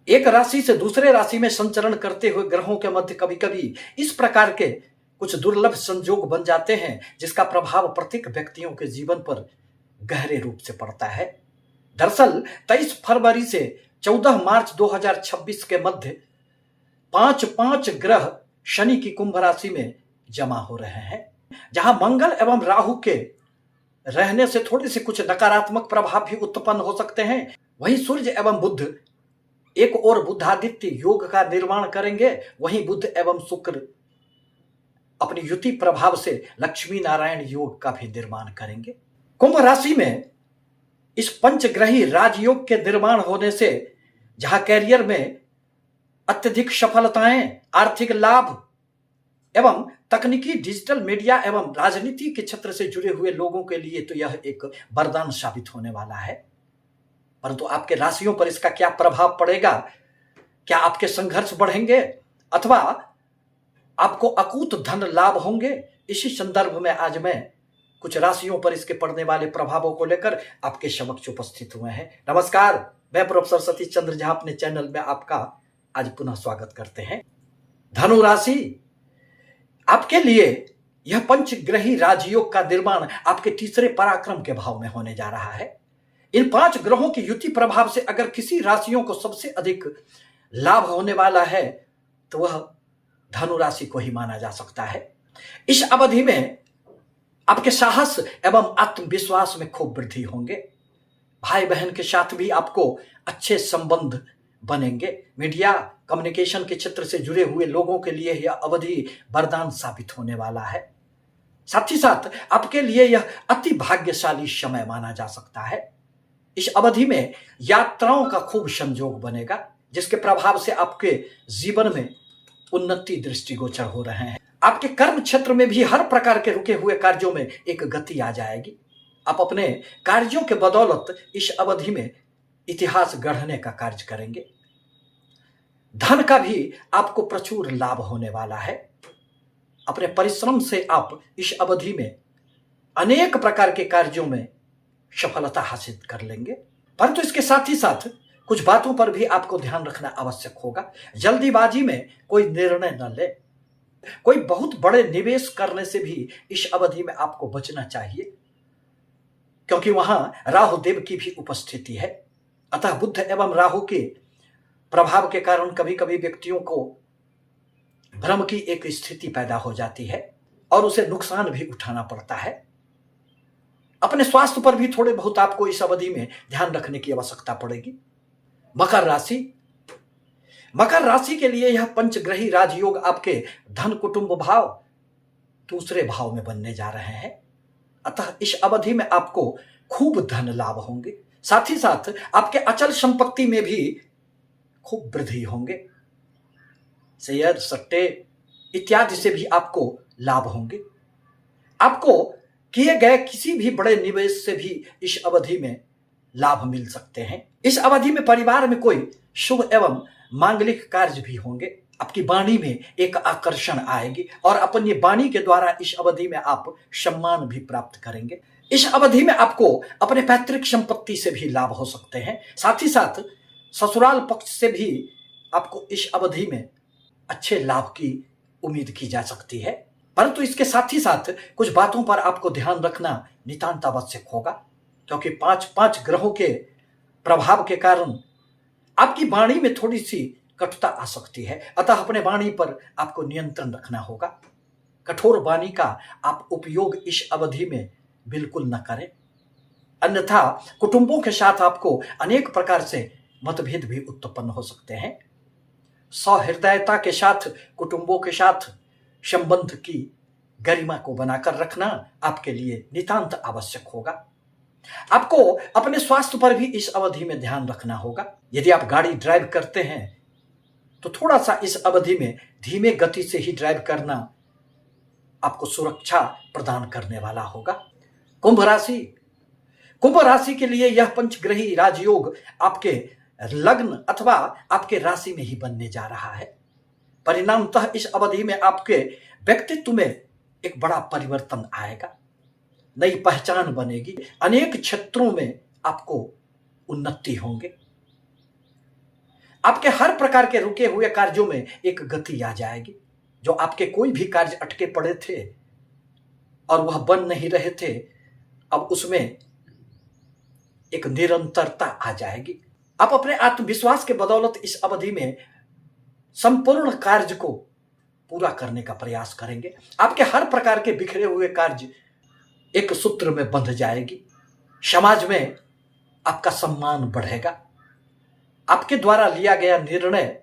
एक राशि से दूसरे राशि में संचरण करते हुए ग्रहों के मध्य कभी कभी इस प्रकार के कुछ दुर्लभ संयोग बन जाते हैं जिसका प्रभाव प्रत्येक व्यक्तियों के जीवन पर गहरे रूप से पड़ता है। दरअसल 23 फरवरी से 14 मार्च 2026 के मध्य पांच पांच ग्रह शनि की कुंभ राशि में जमा हो रहे हैं, जहां मंगल एवं राहु के रहने से थोड़े से कुछ नकारात्मक प्रभाव भी उत्पन्न हो सकते हैं। वहीं सूर्य एवं बुध एक और बुधादित्य योग का निर्माण करेंगे, वहीं बुध एवं शुक्र अपनी युति प्रभाव से लक्ष्मी नारायण योग का भी निर्माण करेंगे। कुंभ राशि में इस पंचग्रही राजयोग के निर्माण होने से जहां कैरियर में अत्यधिक सफलताएं, आर्थिक लाभ एवं तकनीकी, डिजिटल मीडिया एवं राजनीति के क्षेत्र से जुड़े हुए लोगों के लिए तो यह एक वरदान साबित होने वाला है। परंतु आपके राशियों पर इसका क्या प्रभाव पड़ेगा? क्या आपके संघर्ष बढ़ेंगे अथवा आपको अकूत धन लाभ होंगे? इसी संदर्भ में आज मैं कुछ राशियों पर इसके पड़ने वाले प्रभावों को लेकर आपके समक्ष उपस्थित हुए हैं। नमस्कार, मैं प्रोफेसर सतीश चंद्र झा अपने चैनल में आपका आज पुनः स्वागत करते हैं। धनु राशि, आपके लिए यह पंचग्रही राजयोग का निर्माण आपके तीसरे पराक्रम के भाव में होने जा रहा है। इन 5 ग्रहों की युति प्रभाव से अगर किसी राशियों को सबसे अधिक लाभ होने वाला है तो वह धनु राशि को ही माना जा सकता है। इस अवधि में आपके साहस एवं आत्मविश्वास में खूब वृद्धि होंगे। भाई बहन के साथ भी आपको अच्छे संबंध बनेंगे। मीडिया कम्युनिकेशन के क्षेत्र से जुड़े हुए लोगों के लिए यह अवधि वरदान साबित होने वाला है। साथ ही साथ आपके लिए यह अति भाग्यशाली समय माना जा सकता है। इस अवधि में यात्राओं का खूब संयोग बनेगा, जिसके प्रभाव से आपके जीवन में उन्नति दृष्टिगोचर हो रहे हैं। आपके कर्म क्षेत्र में भी हर प्रकार के रुके हुए कार्यों में एक गति आ जाएगी। आप अपने कार्यों के बदौलत इस अवधि में इतिहास गढ़ने का कार्य करेंगे। धन का भी आपको प्रचुर लाभ होने वाला है। अपने परिश्रम से आप इस अवधि में अनेक प्रकार के कार्यों में सफलता हासिल कर लेंगे। परंतु इसके साथ ही साथ कुछ बातों पर भी आपको ध्यान रखना आवश्यक होगा। जल्दीबाजी में कोई निर्णय न ले। कोई बहुत बड़े निवेश करने से भी इस अवधि में आपको बचना चाहिए, क्योंकि वहां राहु देव की भी उपस्थिति है। अतः बुध एवं राहु के प्रभाव के कारण कभी कभी व्यक्तियों को भ्रम की एक स्थिति पैदा हो जाती है और उसे नुकसान भी उठाना पड़ता है। अपने स्वास्थ्य पर भी थोड़े बहुत आपको इस अवधि में ध्यान रखने की आवश्यकता पड़ेगी। मकर राशि, मकर राशि के लिए यह पंचग्रही राजयोग आपके धन कुटुंब भाव दूसरे भाव में बनने जा रहे हैं। अतः इस अवधि में आपको खूब धन लाभ होंगे। साथ ही साथ आपके अचल संपत्ति में भी खूब वृद्धि होंगे। शेयर, सट्टे इत्यादि से भी आपको लाभ होंगे। आपको किए गए किसी भी बड़े निवेश से भी इस अवधि में लाभ मिल सकते हैं। इस अवधि में परिवार में कोई शुभ एवं मांगलिक कार्य भी होंगे। आपकी वाणी में एक आकर्षण आएगी और अपनी वाणी के द्वारा इस अवधि में आप सम्मान भी प्राप्त करेंगे। इस अवधि में आपको अपने पैतृक संपत्ति से भी लाभ हो सकते हैं। साथ ही साथ ससुराल पक्ष से भी आपको इस अवधि में अच्छे लाभ की उम्मीद की जा सकती है। परंतु इसके साथ ही साथ कुछ बातों पर आपको ध्यान रखना नितांत आवश्यक होगा, क्योंकि 5 ग्रहों के प्रभाव के कारण आपकी वाणी में थोड़ी सी कटुता आ सकती है। अतः अपने वाणी पर आपको नियंत्रण रखना होगा। कठोर वाणी का आप उपयोग इस अवधि में बिल्कुल न करें, अन्यथा कुटुंबों के साथ आपको अनेक प्रकार से मतभेद भी उत्पन्न हो सकते हैं। सहृदयता के साथ कुटुंबों के साथ संबंध की गरिमा को बनाकर रखना आपके लिए नितांत आवश्यक होगा। आपको अपने स्वास्थ्य पर भी इस अवधि में ध्यान रखना होगा। यदि आप गाड़ी ड्राइव करते हैं तो थोड़ा सा इस अवधि में धीमे गति से ही ड्राइव करना आपको सुरक्षा प्रदान करने वाला होगा। कुंभ राशि, कुंभ राशि के लिए यह पंचग्रही राजयोग आपके लग्न अथवा आपके राशि में ही बनने जा रहा है। परिणामतः इस अवधि में आपके व्यक्तित्व में एक बड़ा परिवर्तन आएगा। नई पहचान बनेगी। अनेक क्षेत्रों में आपको उन्नति होंगे। आपके हर प्रकार के रुके हुए कार्यों में एक गति आ जाएगी। जो आपके कोई भी कार्य अटके पड़े थे और वह बन नहीं रहे थे, अब उसमें एक निरंतरता आ जाएगी। आप अपने आत्मविश्वास के बदौलत इस अवधि में संपूर्ण कार्य को पूरा करने का प्रयास करेंगे। आपके हर प्रकार के बिखरे हुए कार्य एक सूत्र में बंध जाएगी। समाज में आपका सम्मान बढ़ेगा। आपके द्वारा लिया गया निर्णय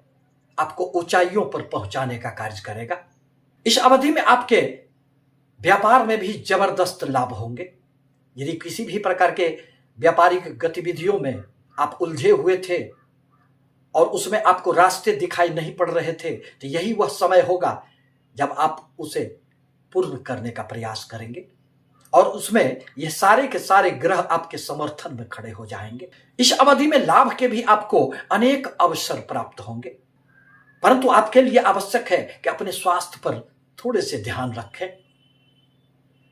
आपको ऊंचाइयों पर पहुंचाने का कार्य करेगा। इस अवधि में आपके व्यापार में भी जबरदस्त लाभ होंगे। यदि किसी भी प्रकार के व्यापारिक गतिविधियों में आप उलझे हुए थे और उसमें आपको रास्ते दिखाई नहीं पड़ रहे थे, तो यही वह समय होगा जब आप उसे पूर्ण करने का प्रयास करेंगे और उसमें ये सारे के सारे ग्रह आपके समर्थन में खड़े हो जाएंगे। इस अवधि में लाभ के भी आपको अनेक अवसर प्राप्त होंगे, परंतु आपके लिए आवश्यक है कि अपने स्वास्थ्य पर थोड़े से ध्यान रखें।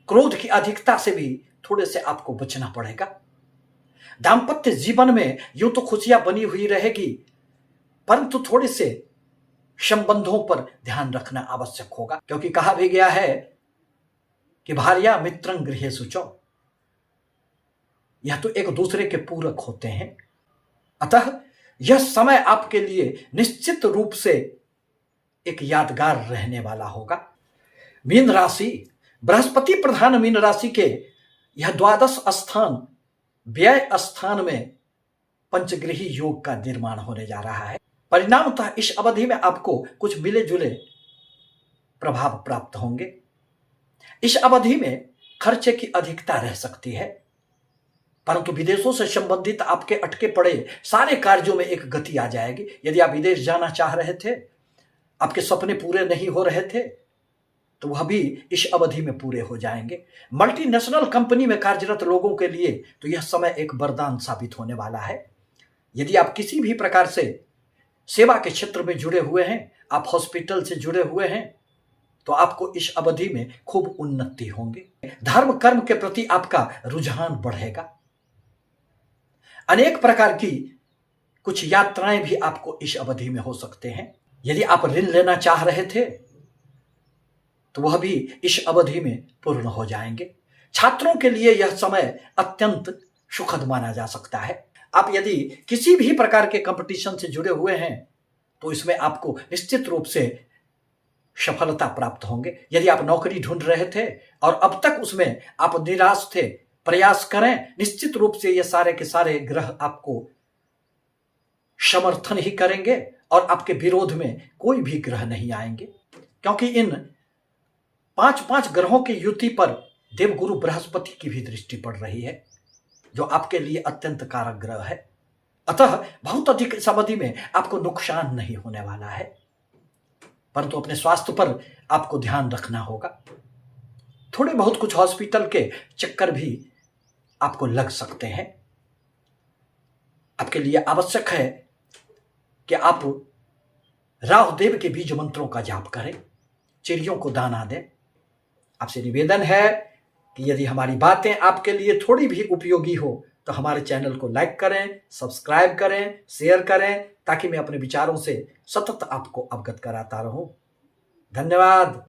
क्रोध की अधिकता से भी थोड़े से आपको बचना पड़ेगा। दाम्पत्य जीवन में यूं तो खुशियां बनी हुई रहेगी, परंतु थोड़े से संबंधों पर ध्यान रखना आवश्यक होगा, क्योंकि कहा भी गया है कि भार्या मित्रं गृहे शुचौ। यह तो एक दूसरे के पूरक होते हैं। अतः यह समय आपके लिए निश्चित रूप से एक यादगार रहने वाला होगा। मीन राशि, बृहस्पति प्रधान मीन राशि के यह द्वादश स्थान व्यय स्थान में पंचग्रही योग का निर्माण होने जा रहा है। परिणामतः इस अवधि में आपको कुछ मिले जुले प्रभाव प्राप्त होंगे। इस अवधि में खर्चे की अधिकता रह सकती है, परंतु विदेशों से संबंधित आपके अटके पड़े सारे कार्यों में एक गति आ जाएगी। यदि आप विदेश जाना चाह रहे थे, आपके सपने पूरे नहीं हो रहे थे, तो वह भी इस अवधि में पूरे हो जाएंगे। मल्टीनेशनल कंपनी में कार्यरत लोगों के लिए तो यह समय एक वरदान साबित होने वाला है। यदि आप किसी भी प्रकार से सेवा के क्षेत्र में जुड़े हुए हैं, आप हॉस्पिटल से जुड़े हुए हैं, तो आपको इस अवधि में खूब उन्नति होंगे। धर्म कर्म के प्रति आपका रुझान बढ़ेगा। अनेक प्रकार की कुछ यात्राएं भी आपको इस अवधि में हो सकते हैं। यदि आप ऋण लेना चाह रहे थे, तो वह भी इस अवधि में पूर्ण हो जाएंगे। छात्रों के लिए यह समय अत्यंत सुखद माना जा सकता है। आप यदि किसी भी प्रकार के कंपटीशन से जुड़े हुए हैं, तो इसमें आपको निश्चित रूप से सफलता प्राप्त होंगे। यदि आप नौकरी ढूंढ रहे थे और अब तक उसमें आप निराश थे, प्रयास करें। निश्चित रूप से ये सारे के सारे ग्रह आपको समर्थन ही करेंगे और आपके विरोध में कोई भी ग्रह नहीं आएंगे, क्योंकि इन 5 ग्रहों की युति पर देवगुरु बृहस्पति की भी दृष्टि पड़ रही है, जो आपके लिए अत्यंत कारक ग्रह है। अतः बहुत अधिक इस अवधि में आपको नुकसान नहीं होने वाला है, परंतु अपने स्वास्थ्य पर आपको ध्यान रखना होगा। थोड़े बहुत कुछ हॉस्पिटल के चक्कर भी आपको लग सकते हैं। आपके लिए आवश्यक है कि आप राहुदेव के बीज मंत्रों का जाप करें, चिड़ियों को दाना दें। आपसे निवेदन है कि यदि हमारी बातें आपके लिए थोड़ी भी उपयोगी हो, तो हमारे चैनल को लाइक करें, सब्सक्राइब करें, शेयर करें, ताकि मैं अपने विचारों से सतत आपको अवगत कराता रहूं। धन्यवाद।